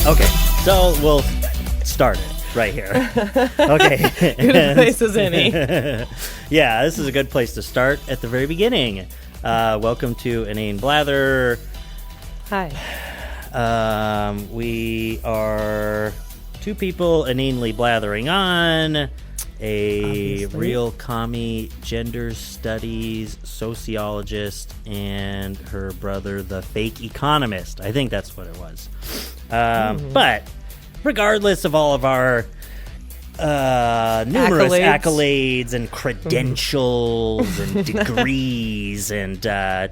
Okay, so we'll start it right here. Okay. Good place as any. Yeah, this is a good place to start at the very beginning. Welcome to Inane Blather. Hi. We are two people inanely blathering on. A Obviously. real commie, gender studies sociologist, and her brother, the fake economist. I think that's what it was. But regardless of all of our numerous accolades and credentials and degrees and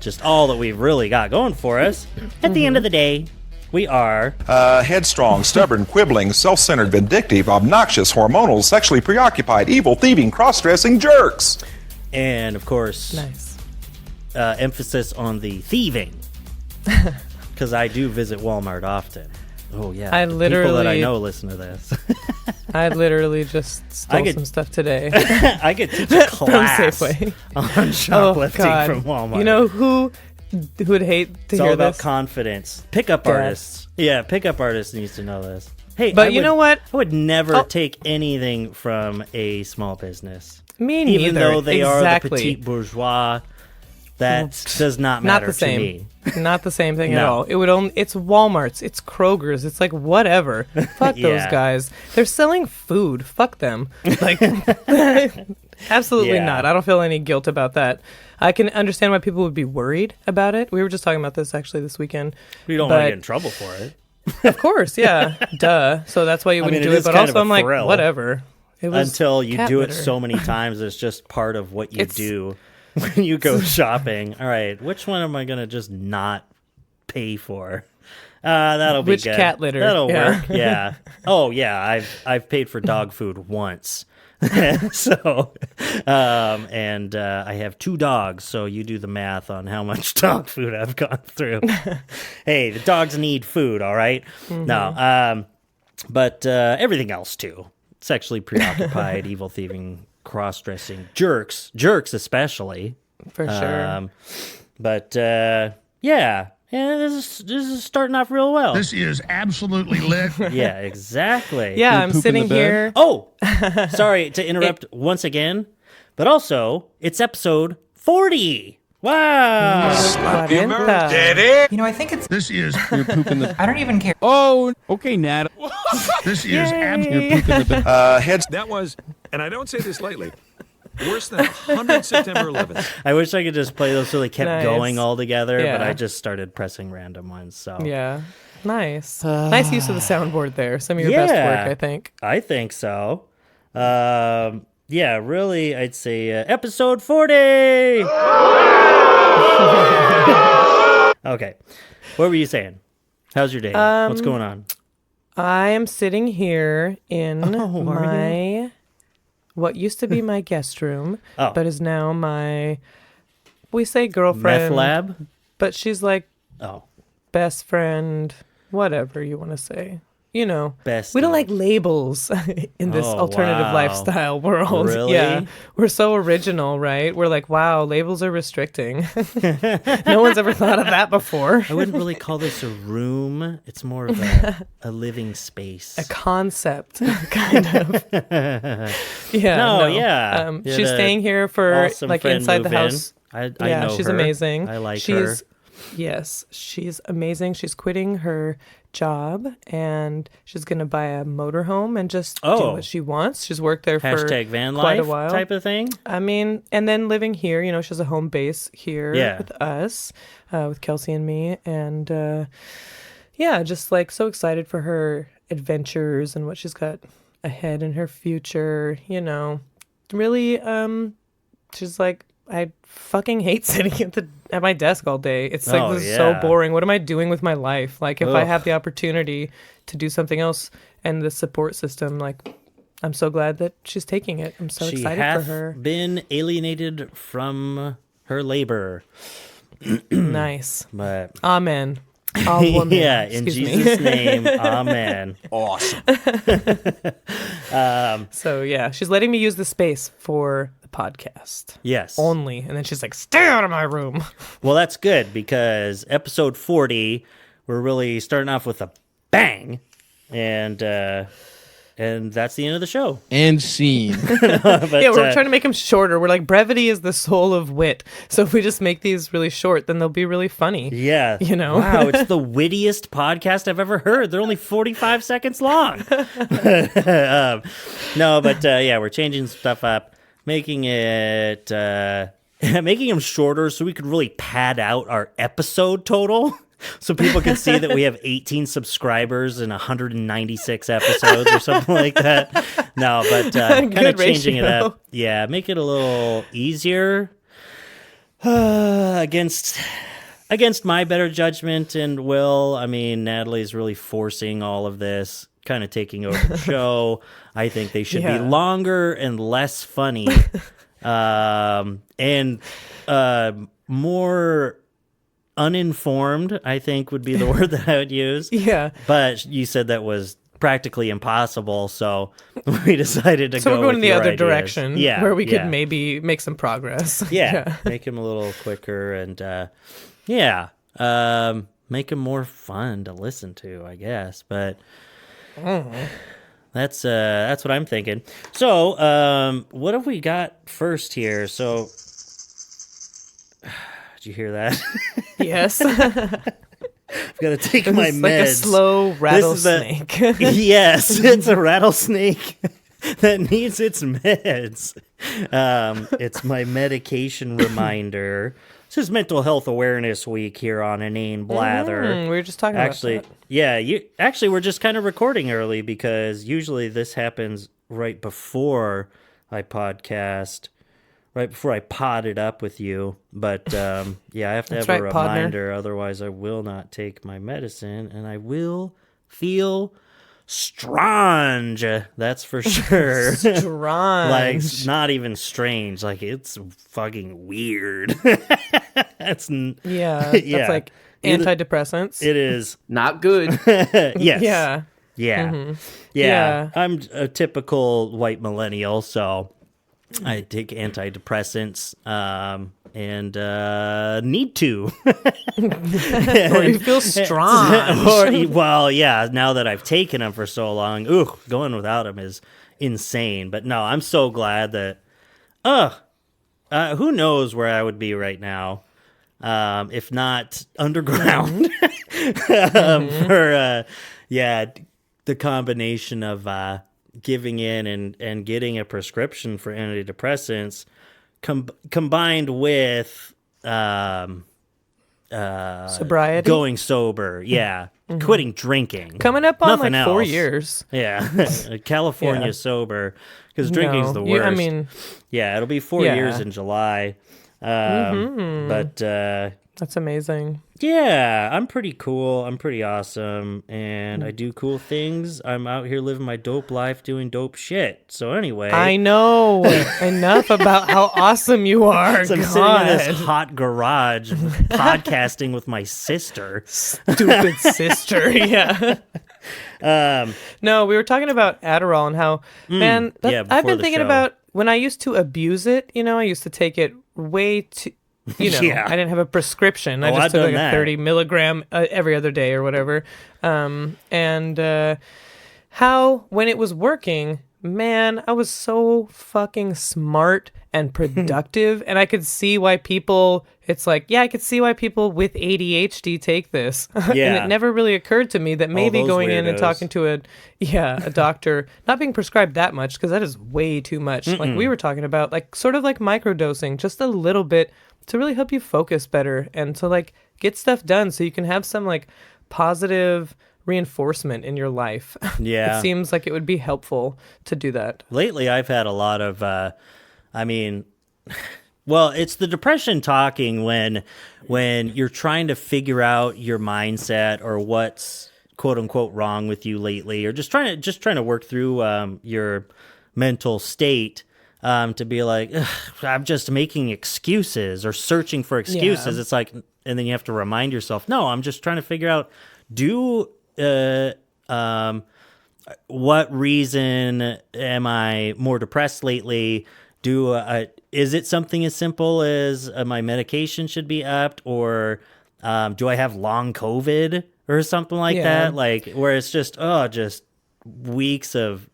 just all that we've really got going for us, at the end of the day, we are headstrong, stubborn, quibbling, self-centered, vindictive, obnoxious, hormonal, sexually preoccupied, evil, thieving, cross-dressing jerks. And of course, Nice. Emphasis on the thieving, because I do visit Walmart often. Oh yeah, I the people that I literally- know listen to this. I literally just stole could- some stuff today I could teach a from class Safeway. on shoplifting from Walmart. You know who would hate to it's all hear about this? confidence. Pickup Dad. artists. Yeah, pickup artists needs to know this. Hey, But I you would- know what? I would never Oh. take anything from a small business, Me neither. even though they are the Exactly. petite bourgeois. That does not matter Not the same. to me. Not the same thing at No. all. It would only. It's Walmart's. It's Kroger's. It's like whatever. Fuck those Yeah. guys. They're selling food. Fuck them. Like, absolutely Yeah. not. I don't feel any guilt about that. I can understand why people would be worried about it. We were just talking about this actually this weekend. We don't want to But- get in trouble for it. Of course, yeah, duh. So that's why you wouldn't mean, do it it. is But kind of also, a I'm like, thrill. whatever. It was Until you cat do it litter. so many times, it's just part of what you It's- do when you go shopping. All right, which one am I going to just not pay for? That'll be Which good. cat litter? That'll Yeah. work. Yeah. Oh yeah, I've paid for dog food once. So, and I have 2 dogs, so you do the math on how much dog food I've gone through. Hey, the dogs need food, all right? No, but everything else too. Sexually preoccupied, evil, thieving, cross-dressing jerks especially. for sure. But yeah, this is starting off real well. This is absolutely lit. Yeah, exactly. Yeah, I'm sitting here. Oh, sorry to interrupt once again, but also it's episode 40. Wow. 40. You know, I think it's. This is I don't even care. Oh, okay, Nat. this is absolutely. You're pooping the bed. Heads That was, and I don't say this lightly, worse than 100 September 11th. I wish I could just play those so they kept Nice. going all together, but Yeah. I just started pressing random ones. So Yeah, nice. Nice use of the soundboard there. Some of your best Yeah. work, I think. I think so. Yeah, really, I'd say episode 40. Okay, what were you saying? How's your day? What's going on? I am sitting here in Oh, are my what used to be my guest room, Oh. but is now my we say girlfriend, Meth lab? but she's like Oh, best friend, whatever you want to say. You know, Bestie. we don't like labels in this Oh, alternative wow. lifestyle world. Really? Yeah, we're so original, right? We're like, wow, labels are restricting. No one's ever thought of that before. I wouldn't really call this a room. It's more of a living space. A concept, kind of. Yeah. No, yeah. You She's had a staying here for awesome like friend inside the move in. house. I Yeah, know she's her. amazing. I like she's, her. Yes, she's amazing. She's quitting her job and she's gonna buy a motorhome and just do Oh. what she wants. She's worked there for Hashtag van quite life a while. type of thing. I mean, and then living here, you know, she has a home base here Yeah. with us, with Kelsey and me, and yeah, just like so excited for her adventures and what she's got ahead in her future. You know, really, she's like, I fucking hate sitting at my desk all day. It's like Oh, this is so yeah. boring. What am I doing with my life? Like if I Ugh. have the opportunity to do something else and the support system, like I'm so glad that she's taking it. I'm so She excited hath for her. been alienated from her labor. Nice. But Amen. All woman. yeah, in Excuse me. Jesus' name, amen. awesome. So yeah, she's letting me use the space for the podcast Yes. only, and then she's like, "Stay out of my room." Well, that's good because episode 40, we're really starting off with a bang. And that's the end of the show. And scene. But, we're trying to make them shorter. We're like, brevity is the soul of wit. So if we just make these really short, then they'll be really funny. Yeah. Wow, it's the wittiest podcast I've ever heard. They're only 45 seconds long. No, but we're changing stuff up, making it making them shorter so we could really pad out our episode total. So people can see that we have 18 subscribers and 196 episodes or something like that. No, but kind of changing it up. Yeah, make it a little easier against my better judgment and will. I mean, Natalie's really forcing all of this, kind of taking over the show. I think they should be longer and less funny and more uninformed, I think would be the word that I would use. Yeah. But you said that was practically impossible, so we decided to go we're going in the other ideas. direction where we could maybe make some progress. Yeah. Make them a little quicker and make them more fun to listen to, I guess. But that's what I'm thinking. So, what have we got first here? So did you hear that? Yes. I've got to take my meds. Like a slow rattlesnake. Yes, it's a rattlesnake that needs its meds. It's my medication reminder. This is Mental Health Awareness Week here on Inane Blather. We were just talking about that. Yeah, we're just kind of recording early because usually this happens right before I podcast. Right before I pod it up with you. But, I have to have a reminder. Otherwise, I will not take my medicine, and I will feel strange. That's for sure. Strange. Like, not even strange. Like, it's fucking weird. That's like antidepressants. It is. Not good. Yes. Yeah. Yeah. Mm-hmm. Yeah. I'm a typical white millennial, so I take antidepressants and need to. Or you feel strong. Now that I've taken them for so long, going without them is insane. But no, I'm so glad that, who knows where I would be right now, if not underground. For, the combination of giving in and getting a prescription for antidepressants combined with sobriety, going sober, quitting drinking, coming up on nothing like 4 else. years, California sober, because drinking's the worst. It'll be 4 years in July, but that's amazing. Yeah, I'm pretty cool. I'm pretty awesome. And I do cool things. I'm out here living my dope life doing dope shit. So anyway. I know. Enough about how awesome you are. So I'm sitting in this hot garage podcasting with my sister. Stupid sister. Yeah. No, we were talking about Adderall and how, I've been thinking about when I used to abuse it, I used to take it way too... I didn't have a prescription. I just took like a 30 milligram every other day or whatever. And how, when it was working, man, I was so fucking smart and productive. And I could see why people, I could see why people with ADHD take this. And it never really occurred to me that maybe going in and talking to a doctor, not being prescribed that much, because that is way too much. Like we were talking about, like sort of like microdosing, just a little bit, to really help you focus better and to like get stuff done so you can have some like positive reinforcement in your life. Yeah. It seems like it would be helpful to do that. Lately, I've had a lot of, it's the depression talking when you're trying to figure out your mindset or what's quote unquote wrong with you lately, or just trying to work through your mental state. To be like, I'm just making excuses or searching for excuses. It's like, and then you have to remind yourself, no, I'm just trying to figure out, what reason am I more depressed lately? Is it something as simple as my medication should be upped, or do I have long COVID? or something like that. Like where it's just weeks of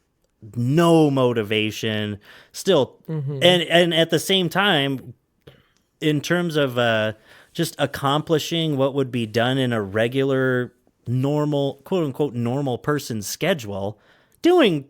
no motivation still. And at the same time, in terms of just accomplishing what would be done in a regular, normal, quote unquote, normal person's schedule, doing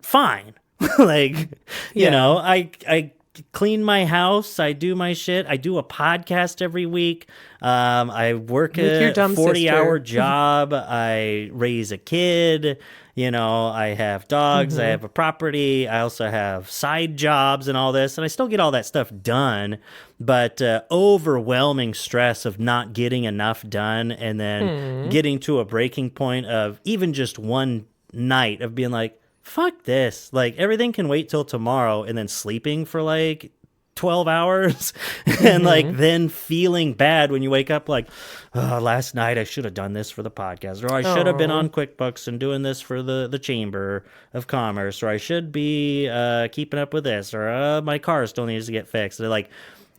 fine. Like, you know, I clean my house, I do my shit, I do a podcast every week, I work a 40-hour job, I raise a kid, you know, I have dogs, I have a property, I also have side jobs and all this, and I still get all that stuff done, but overwhelming stress of not getting enough done, and then getting to a breaking point of even just one night of being like, fuck this, like everything can wait till tomorrow, and then sleeping for like 12 hours and like then feeling bad when you wake up like, oh, last night I should have done this for the podcast, or I should have been on QuickBooks and doing this for the Chamber of Commerce, or I should be keeping up with this, or my car still needs to get fixed. Like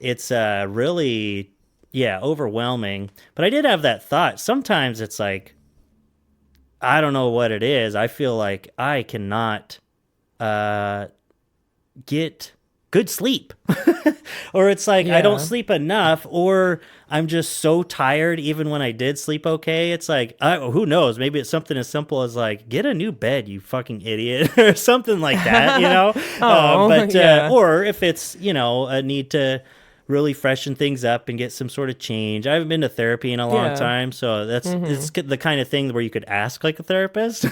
it's really overwhelming. But I did have that thought, sometimes it's like, I don't know what it is, I feel like I cannot get good sleep. Or it's like I don't sleep enough, or I'm just so tired even when I did sleep okay. It's like, who knows, maybe it's something as simple as like, get a new bed, you fucking idiot, or something like that, you know. Or if it's, you know, a need to really freshen things up and get some sort of change. I haven't been to therapy in a long time, so that's it's the kind of thing where you could ask like a therapist.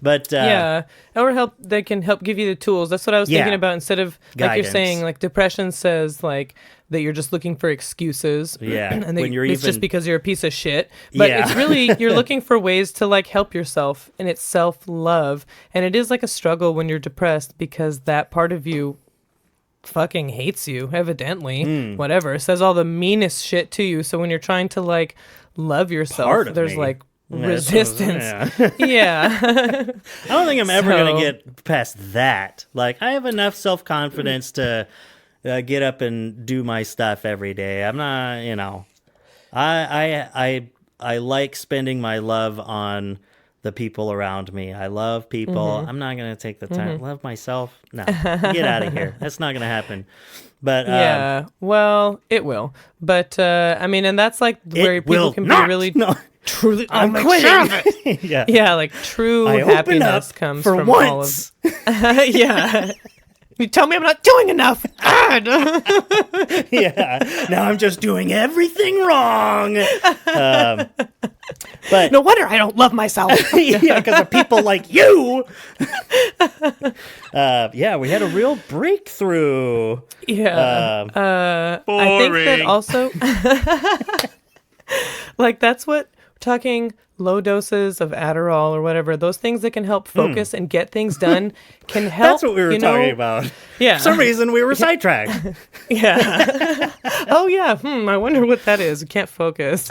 But or they can help give you the tools. That's what I was thinking about, instead of like you're saying, like depression says like that you're just looking for excuses. And it's just because you're a piece of shit. But it's really, you're looking for ways to like help yourself, and it's self-love. And it is like a struggle when you're depressed, because that part of you fucking hates you, evidently. Whatever, says all the meanest shit to you. So when you're trying to like love yourself, there's like resistance. I don't think I'm ever gonna get past that. Like, I have enough self-confidence to get up and do my stuff every day. I'm not, you know, I like spending my love on the people around me. I love people. I'm not going to take the time. Love myself? No. Get out of here. That's not going to happen. But well, it will. But I mean, and that's like where people can be really truly. I'm quitting. Like true happiness comes from once. All of. You tell me I'm not doing enough. Now I'm just doing everything wrong. But no wonder I don't love myself. Because of people like you. We had a real breakthrough. I think that also, like, that's what we're talking. Low doses of Adderall or whatever, those things that can help focus and get things done can help. That's what we were talking about. For some reason we were sidetracked. I wonder what that is. We can't focus.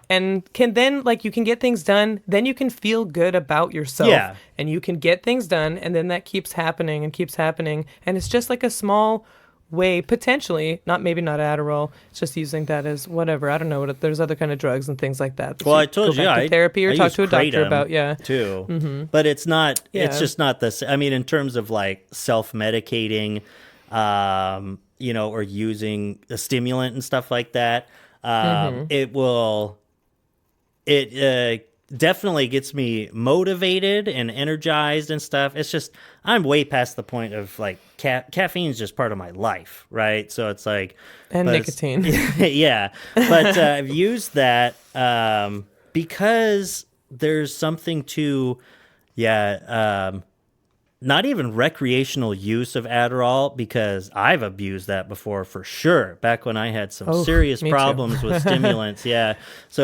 And can then, like, you can get things done, then you can feel good about yourself. And you can get things done, and then that keeps happening and keeps happening. And it's just like a small way, potentially, maybe not Adderall, it's just using that as whatever. I don't know. There's other kind of drugs and things like that. Well, I told you, I therapy or I talk to a doctor about, too. But it's not, it's just not this. I mean, in terms of like self-medicating, you know, or using a stimulant and stuff like that, it definitely gets me motivated and energized and stuff. It's just, I'm way past the point of like caffeine is just part of my life, right? So it's like, and nicotine. But I've used that because there's something to not even recreational use of Adderall, because I've abused that before for sure, back when I had some serious problems with stimulants. So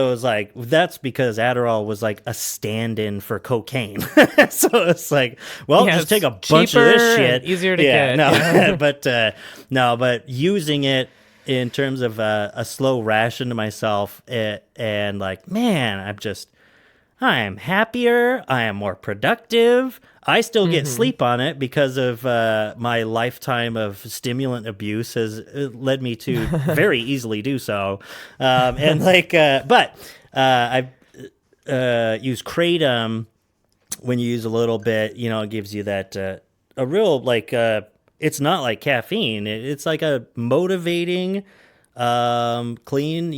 it was like, that's because Adderall was like a stand-in for cocaine. So it's like, well, just take a bunch of this shit. Easier to get. But using it in terms of a slow ration to myself, and like, man, I am happier. I am more productive. I still get sleep on it because of my lifetime of stimulant abuse has led me to very easily do so. But I've used Kratom. When you use a little bit, it gives you that a real it's not like caffeine. It's like a motivating, clean,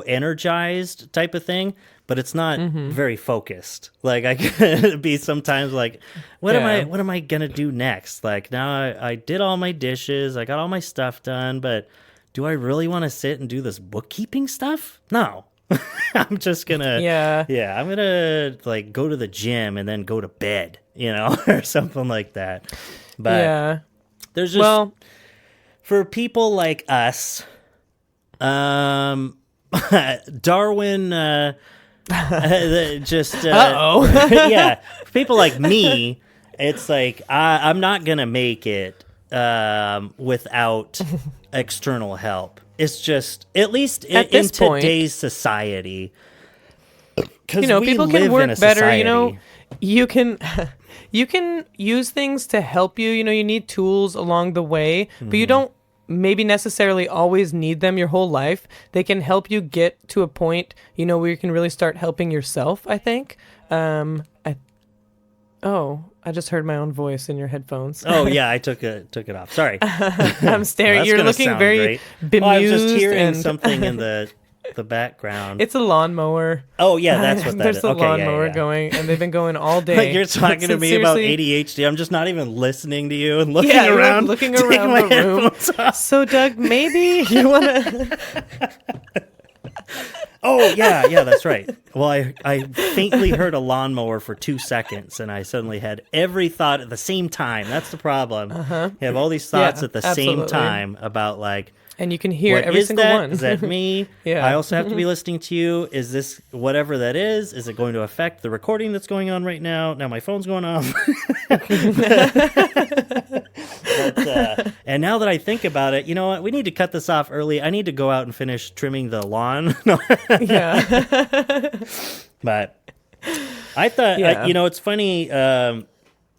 energized type of thing. But it's not very focused. Like I can be sometimes like, what am I gonna do next? Like now I did all my dishes, I got all my stuff done, but do I really want to sit and do this bookkeeping stuff? No. I'm just gonna I'm gonna like go to the gym and then go to bed, or something like that. But there's just for people like us, Darwin yeah, for people like me, it's like I'm not gonna make it without external help. It's just, at least in today's society, because people can work better. You can use things to help you. You need tools along the way, but you don't maybe necessarily always need them your whole life. They can help you get to a point, where you can really start helping yourself, I think. I just heard my own voice in your headphones. Oh yeah, I took it off. Sorry. I'm staring. Well, you're looking very great. bemused. I was just hearing something in the background. It's a lawnmower. Oh yeah, that's what that There's is. a Okay, lawnmower going, and they've been going all day. Like you're talking to me about ADHD. I'm just not even listening to you and looking around, looking around the room. So Doug, maybe you want to. Oh, yeah, that's right. Well, I faintly heard a lawnmower for 2 seconds, and I suddenly had every thought at the same time. That's the problem. You have all these thoughts at the same time about, like... And you can hear every single one. Is that me? Yeah. I also have to be listening to you. Is this whatever that is? Is it going to affect the recording that's going on right now? Now my phone's going off. And now that I think about it, you know what? We need to cut this off early. I need to go out and finish trimming the lawn. Yeah. But I thought, it's funny.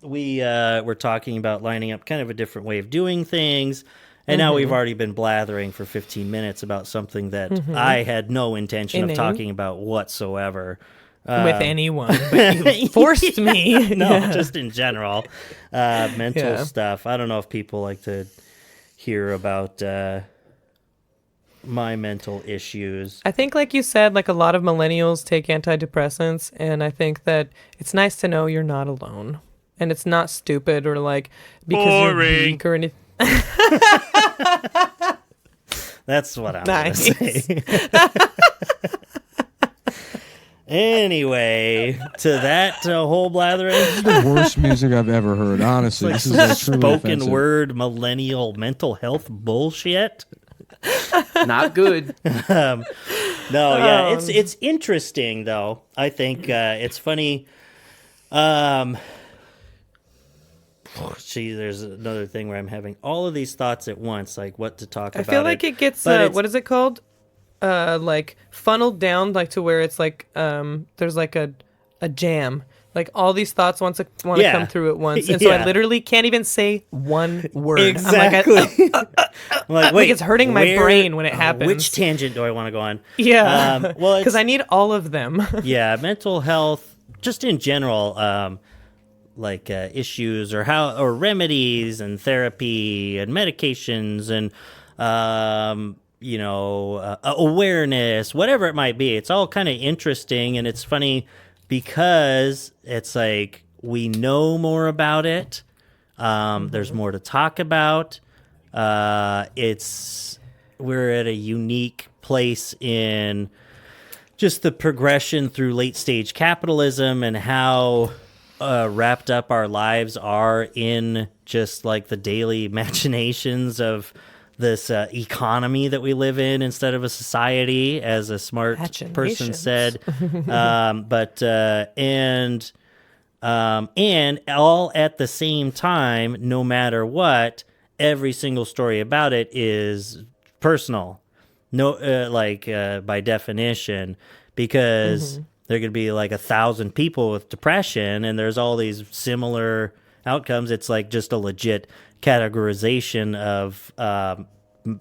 We were talking about lining up kind of a different way of doing things. And now we've already been blathering for 15 minutes about something that I had no intention of talking about whatsoever. With anyone, but you forced me. No, just in general. Mental stuff. I don't know if people like to hear about my mental issues. I think, like you said, like a lot of millennials take antidepressants, and I think that it's nice to know you're not alone. And it's not stupid or like because you're weak or anything. That's what I'm going to say. Anyway, to that whole blathering. This is the worst music I've ever heard, honestly. It's this like is truly spoken offensive. word millennial mental health bullshit. Not good. It's interesting though. I think it's funny. There's another thing where I'm having all of these thoughts at once, like what to talk about. I feel like it gets what is it called? Like funneled down, like to where it's like there's like a jam. Like all these thoughts want to come through at once, and so I literally can't even say one word. Exactly. I'm like, wait, it's hurting my brain when it happens. Which tangent do I want to go on? Yeah, well, because I need all of them. Yeah, mental health, just in general. Like issues or remedies and therapy and medications and awareness, whatever it might be. It's all kind of interesting, and it's funny because it's like we know more about it. There's more to talk about. We're at a unique place in just the progression through late stage capitalism and how wrapped up our lives are in just like the daily machinations of this economy that we live in instead of a society, as a smart person said. And all at the same time, no matter what, every single story about it is personal. No, by definition, because there could be like 1,000 people with depression, and there's all these similar outcomes. It's like just a legit categorization of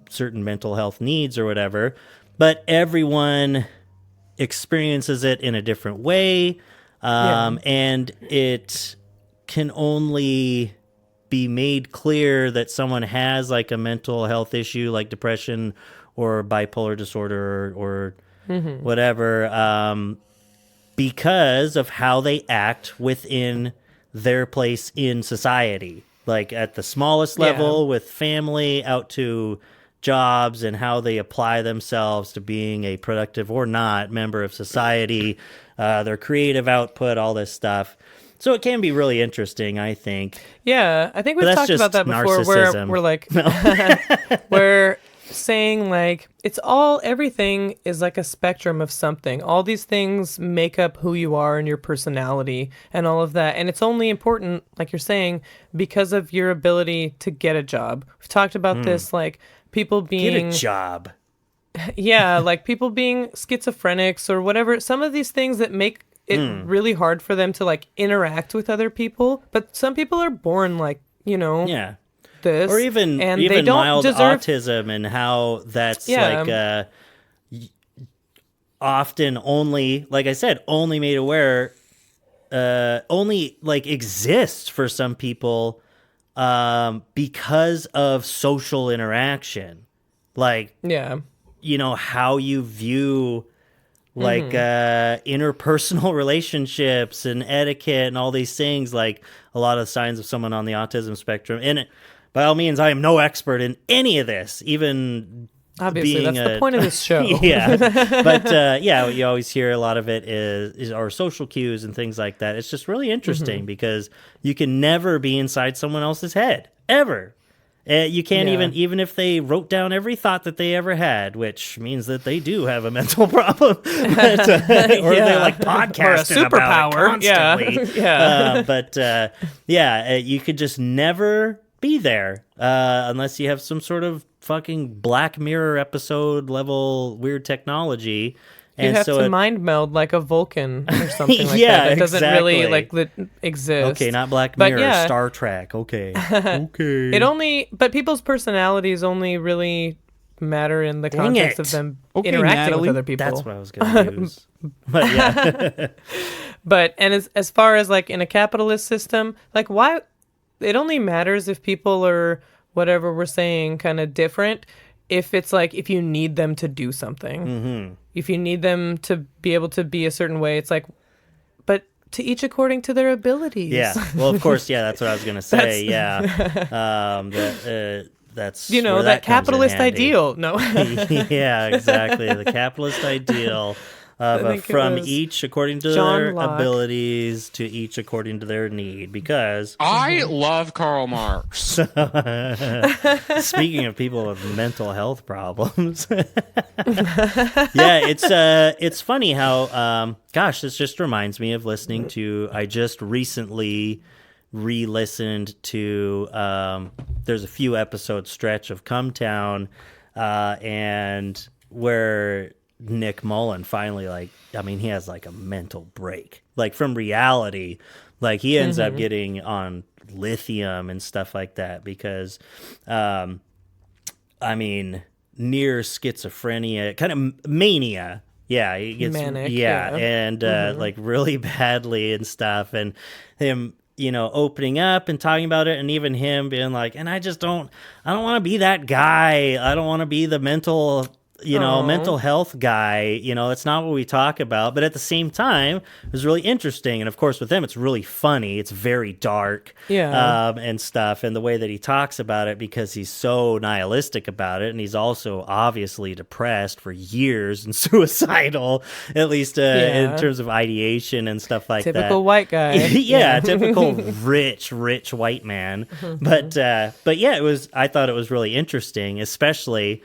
certain mental health needs or whatever. But everyone experiences it in a different way. And it can only be made clear that someone has like a mental health issue like depression or bipolar disorder or whatever, because of how they act within their place in society, like at the smallest level with family out to jobs and how they apply themselves to being a productive or not member of society, their creative output, all this stuff. So it can be really interesting, I think. Yeah, I think we've But talked that's about that just before, where narcissism. we're like, we're saying like, everything is like a spectrum of something. All these things make up who you are and your personality and all of that. And it's only important, like you're saying, because of your ability to get a job. We've talked about this, like people being... Get a job. Yeah, like people being schizophrenics or whatever. Some of these things that make it really hard for them to like interact with other people. But some people are born like, Yeah. this. Or even they don't mild deserve... autism and how that's like often only, like I said, only made aware, only like exists for some people because of social interaction. Like, how you view like interpersonal relationships and etiquette and all these things, like a lot of signs of someone on the autism spectrum. And by all means, I am no expert in any of this, even obviously being that's the point of this show. Yeah. But you always hear a lot of it is our social cues and things like that. It's just really interesting because you can never be inside someone else's head, ever. You can't even if they wrote down every thought that they ever had, which means that they do have a mental problem, but, or they're like podcasting about it constantly. You could just never be there unless you have some sort of fucking Black Mirror episode level weird technology. You have to mind meld like a Vulcan or something like that. It doesn't really like exist. Okay, not Black Mirror, Star Trek. Okay. But people's personalities only really matter in the context of them interacting with other people. That's what I was going to use. But yeah. But as far as like in a capitalist system, like why it only matters if people are whatever we're saying kind of different. If it's like, if you need them to do something, if you need them to be able to be a certain way, it's like, but to each according to their abilities. Yeah. Well, of course. Yeah. That's what I was going to say. That's, that capitalist ideal. No. Yeah, exactly. The capitalist ideal of from each according to their abilities to each according to their need, because I love Karl Marx. Speaking of people with mental health problems, it's funny how this just reminds me of listening to, I just recently re-listened to there's a few episode stretch of Come Town, and where Nick Mullen finally, he has like a mental break, like from reality. Like he ends up getting on lithium and stuff like that because, near schizophrenia, kind of mania. Yeah, he gets manic. And like really badly and stuff. And him, opening up and talking about it, and even him being like, and I don't want to be that guy. I don't want to be the mental health guy. It's not what we talk about. But at the same time, it was really interesting. And of course, with him, it's really funny. It's very dark, and stuff. And the way that he talks about it, because he's so nihilistic about it, and he's also obviously depressed for years and suicidal, at least in terms of ideation and stuff like that. Typical white guy. Typical rich white man. But I thought it was really interesting, especially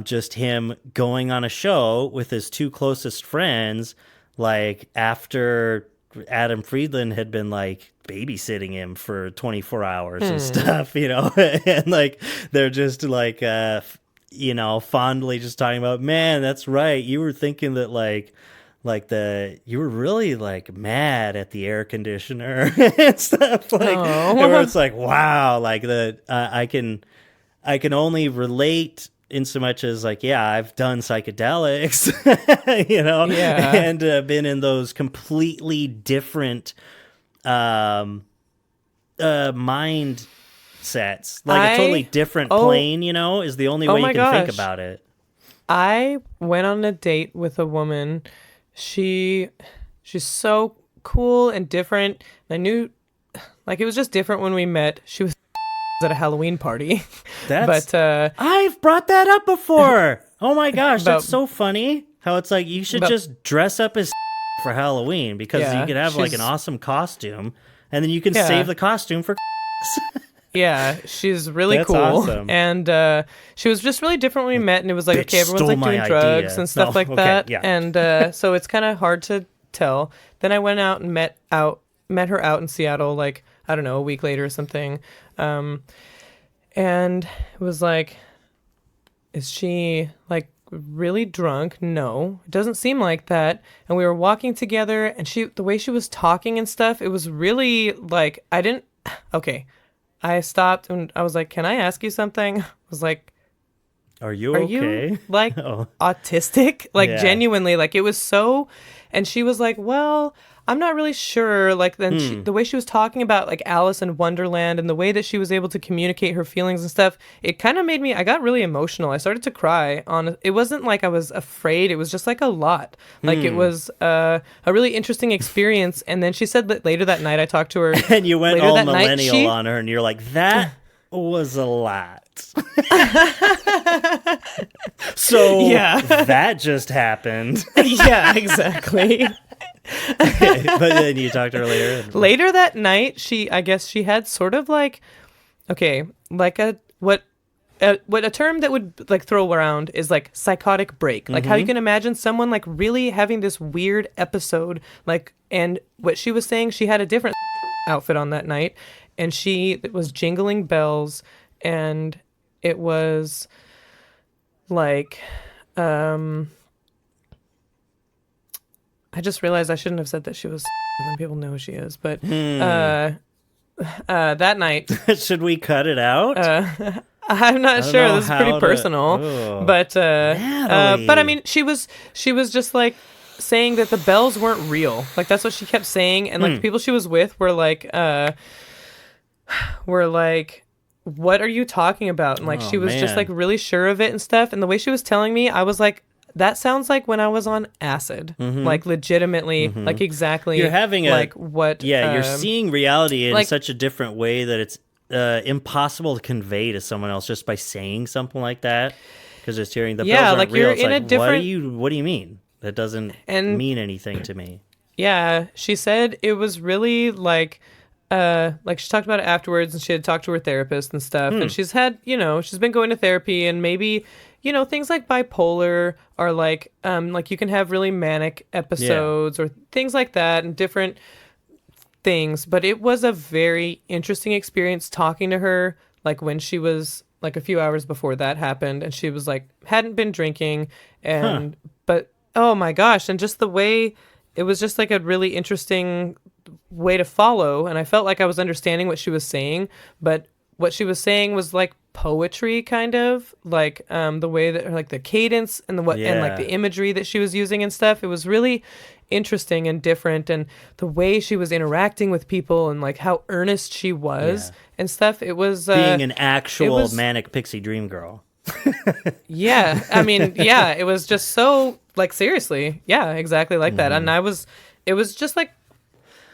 just him going on a show with his two closest friends, like after Adam Friedland had been like babysitting him for 24 hours and stuff, and like they're just like, fondly just talking about, man, that's right. You were thinking that you were really like mad at the air conditioner and stuff, where it's like, wow, like I can only relate in so much as like, yeah, I've done psychedelics, Yeah. and been in those completely different mind sets, like a totally different plane, is the only way you can think about it. I went on a date with a woman. She's so cool and different. I knew, like, it was just different when we met. She was at a Halloween party. But I've brought that up before. Oh my gosh, that's so funny. How it's like you should just dress up as for Halloween because you could have like an awesome costume, and then you can save the costume for. Yeah, she's really cool. Awesome. And she was just really different when we met, and it was like, okay, everyone's like doing drugs and stuff like that. Yeah. And so it's kind of hard to tell. Then I went out and met her out in Seattle, like, I don't know, a week later or something. And it was like, is she like really drunk? No, it doesn't seem like that. And we were walking together, and the way she was talking and stuff, it was really like, I stopped and I was like, can I ask you something? I was like, Are you okay? Like autistic? Like genuinely, like it was so. And she was like, well, I'm not really sure. Like then the way she was talking about like Alice in Wonderland and the way that she was able to communicate her feelings and stuff, it kind of I got really emotional. I started to cry it wasn't like I was afraid. It was just like a lot. Like it was a really interesting experience. And then she said that later that night I talked to her. And you went all millennial on her and you're like, that was a lot. So that just happened. Yeah, exactly. Okay, but then you talked to her later. Later that night, I guess she had sort of like, like what a term that would like throw around is like psychotic break. Like how you can imagine someone like really having this weird episode, like, and what she was saying, she had a different outfit on that night, and she was jingling bells, and it was like, I just realized I shouldn't have said that she was when people know who she is, but that night. Should we cut it out? I'm not sure. This is pretty personal, but I mean, she was just like saying that the bells weren't real. Like that's what she kept saying, and like the people she was with were like, what are you talking about? And like she was just like really sure of it and stuff. And the way she was telling me, I was like, that sounds like when I was on acid, like legitimately, like exactly. You're having like what? Yeah, you're seeing reality in such a different way that it's impossible to convey to someone else just by saying something like that. Because just hearing the bells aren't like real. you're It's in like, a different. what do you mean? That doesn't mean anything to me. Yeah, she said it was really like she talked about it afterwards, and she had talked to her therapist and stuff, and she's had, she's been going to therapy, and maybe, things like bipolar are like you can have really manic episodes or things like that and different things, but it was a very interesting experience talking to her, like when she was like a few hours before that happened, and she was like, hadn't been drinking, and, but oh my gosh, and just the way, it was just like a really interesting way to follow, and I felt like I was understanding what she was saying, but what she was saying was like poetry, kind of like the way that like the cadence and and like the imagery that she was using and stuff. It was really interesting and different, and the way she was interacting with people and like how earnest she was and stuff. It was being an actual manic pixie dream girl. Yeah, I mean, yeah, it was just so like seriously, yeah, exactly like that, and it was just like.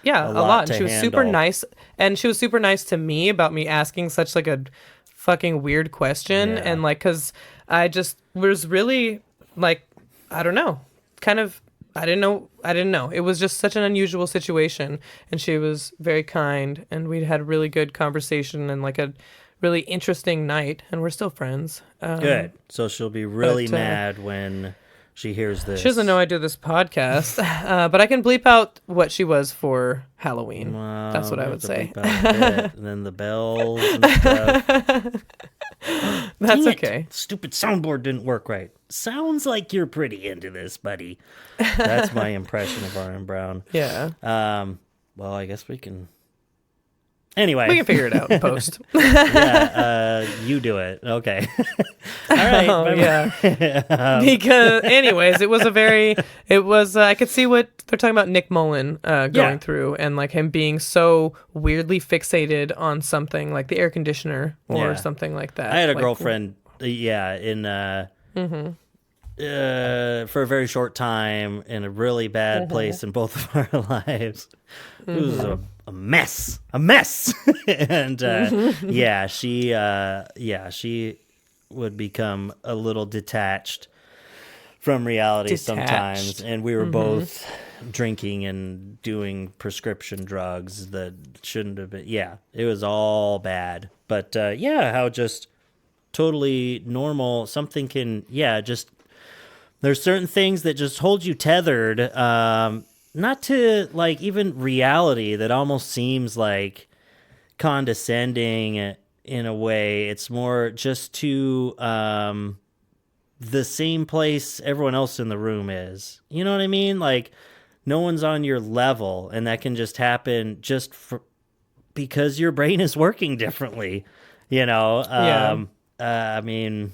Yeah, a lot. And she was super nice. And she was super nice to me about me asking such like a fucking weird question. And like, cause I just was really like, I don't know, kind of, I didn't know. It was just such an unusual situation. And she was very kind, and we had a really good conversation and like a really interesting night, and we're still friends. Good. So she'll be really mad when she hears this. She doesn't know I do this podcast, but I can bleep out what she was for Halloween. That's what I would say. And then the bells and stuff. That's okay. Stupid soundboard didn't work right. Sounds like you're pretty into this, buddy. That's my impression of Arnon Brown. Yeah. Well, I guess we can Anyway, We can figure it out in post. you do it. Okay. All right. Oh, yeah. Because, anyways, it was, I could see what they're talking about Nick Mullen going through, and like him being so weirdly fixated on something like the air conditioner or something like that. I had a Like, girlfriend, for a very short time in a really bad place in both of our lives. It was a mess, and she would become a little detached from reality sometimes, and we were both drinking and doing prescription drugs that shouldn't have been. Yeah, it was all bad, but how just totally normal something can just. There's certain things that just hold you tethered, not to like even reality that almost seems like condescending in a way. It's more just to the same place everyone else in the room is. You know what I mean? Like no one's on your level, and that can just happen because your brain is working differently. You know? I mean,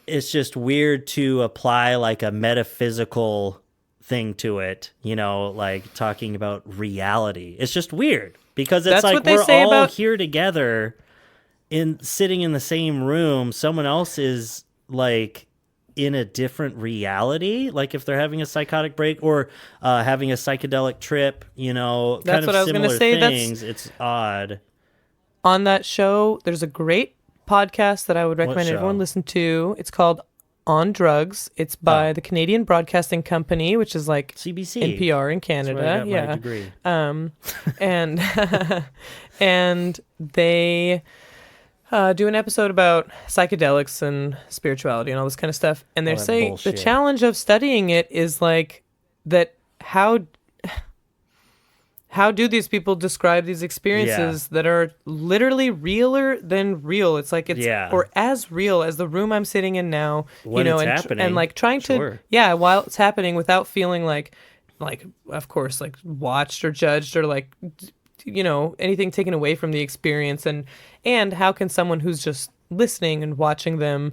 it's just weird to apply like a metaphysical thing to it, you know, like talking about reality. It's just weird because it's like we're all here together sitting in the same room. Someone else is like in a different reality, like if they're having a psychotic break or having a psychedelic trip, you know, that's kind what of I was going to similar say. things. It's odd. On that show, there's a great podcast that I would recommend everyone listen to. It's called On Drugs. It's by the Canadian Broadcasting Company, which is like CBC, NPR in Canada. That's where I got my degree. And they do an episode about psychedelics and spirituality and all this kind of stuff. And they're saying bullshit. the challenge of studying it is like that. How do these people describe these experiences that are literally realer than real? It's like or as real as the room I'm sitting in now, when you know, it's happening, and like trying to while it's happening without feeling like of course like watched or judged or like you know anything taken away from the experience, and how can someone who's just listening and watching them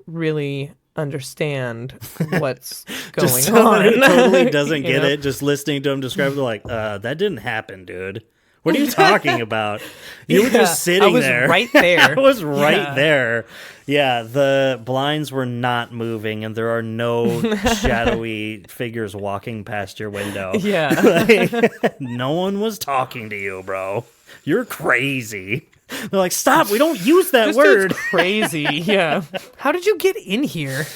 really understand what's going on. Who totally doesn't get know? it, just listening to him describe it, like, that didn't happen, dude. What are you talking about? You were just sitting there. I was right there. I was right there. Yeah, the blinds were not moving, and there are no shadowy figures walking past your window. Yeah. Like, no one was talking to you, bro. You're crazy. They're like, stop, we don't use that word. Dude's crazy. Yeah. How did you get in here?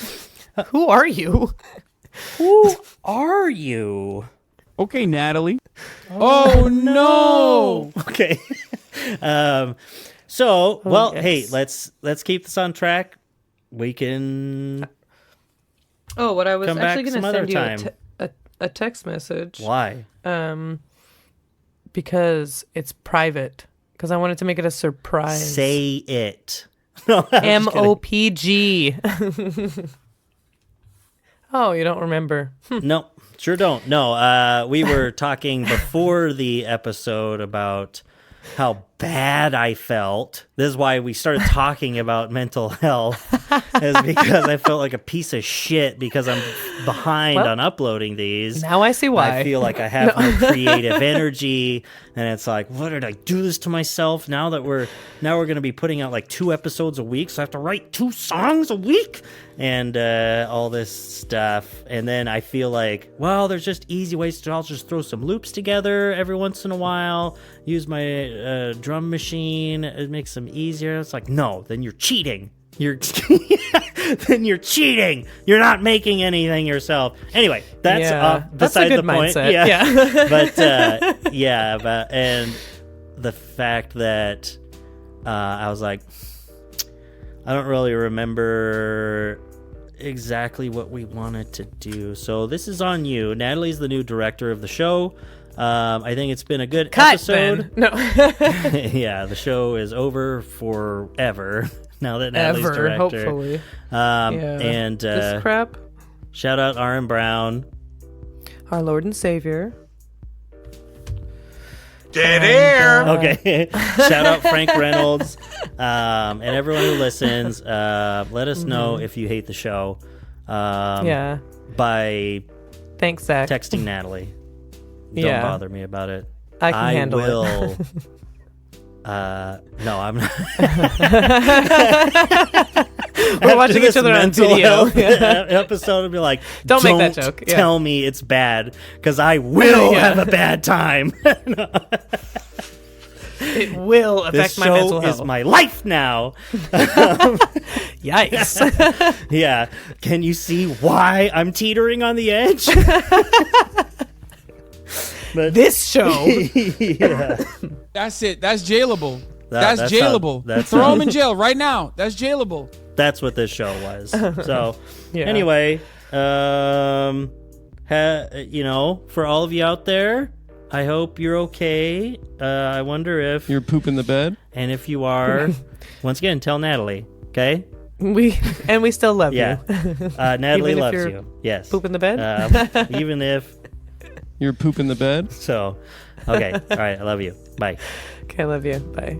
Who are you? Who are you? Okay, Natalie. Oh no. Okay. Hey, let's keep this on track. We can what I was come actually back going to some send other you a text message. Why? Because it's private. Because I wanted to make it a surprise. Say it. MOPG. Oh, you don't remember? No, sure don't. No, we were talking before the episode about how bad I felt. This is why we started talking about mental health, is because I felt like a piece of shit because I'm behind on uploading these. Now I see why. I feel like I have no creative energy, and it's like, what did I do this to myself? Now we're going to be putting out like 2 episodes a week, so I have to write 2 songs a week and all this stuff. And then I feel like, well, there's just easy ways to. I'll just throw some loops together every once in a while, use my drum machine, it makes them easier. It's like, no, then you're cheating. Then you're cheating. You're not making anything yourself. Anyway, that's beside a good the point. Mindset. Yeah. But and the fact that I was like, I don't really remember exactly what we wanted to do. So this is on you. Natalie's the new director of the show. I think it's been a good episode. Ben. No. Yeah, the show is over forever now that Natalie's director. Hopefully. And this crap. Shout out Aaron Brown, our Lord and Savior. Dead air. Okay. Shout out Frank Reynolds and everyone who listens. Let us know if you hate the show. Yeah. By Thanks, Zach. texting Natalie. Don't Yeah. bother me about it. I can handle will. it. No, I'm not. We're watching each other on video. Episode will be like, Don't make that joke. Yeah. Tell me it's bad, because I will have a bad time. It will affect This my mental show health. is my life now. Yikes. Yeah. Can you see why I'm teetering on the edge? But This show. yeah. That's it. That's jailable. That's That's how- jailable. that's Throw how- him in jail right now. That's jailable. That's what this show was. So Yeah. anyway, for all of you out there, I hope you're okay. I wonder if You're pooping the bed? and if you are, once again, tell Natalie. Okay? we still love Yeah. you. Natalie Even if loves you're you. Yes. Poop in the bed? Even if You're pooping the bed? so. Okay. All right. I love you. Bye. Okay, I love you. Bye.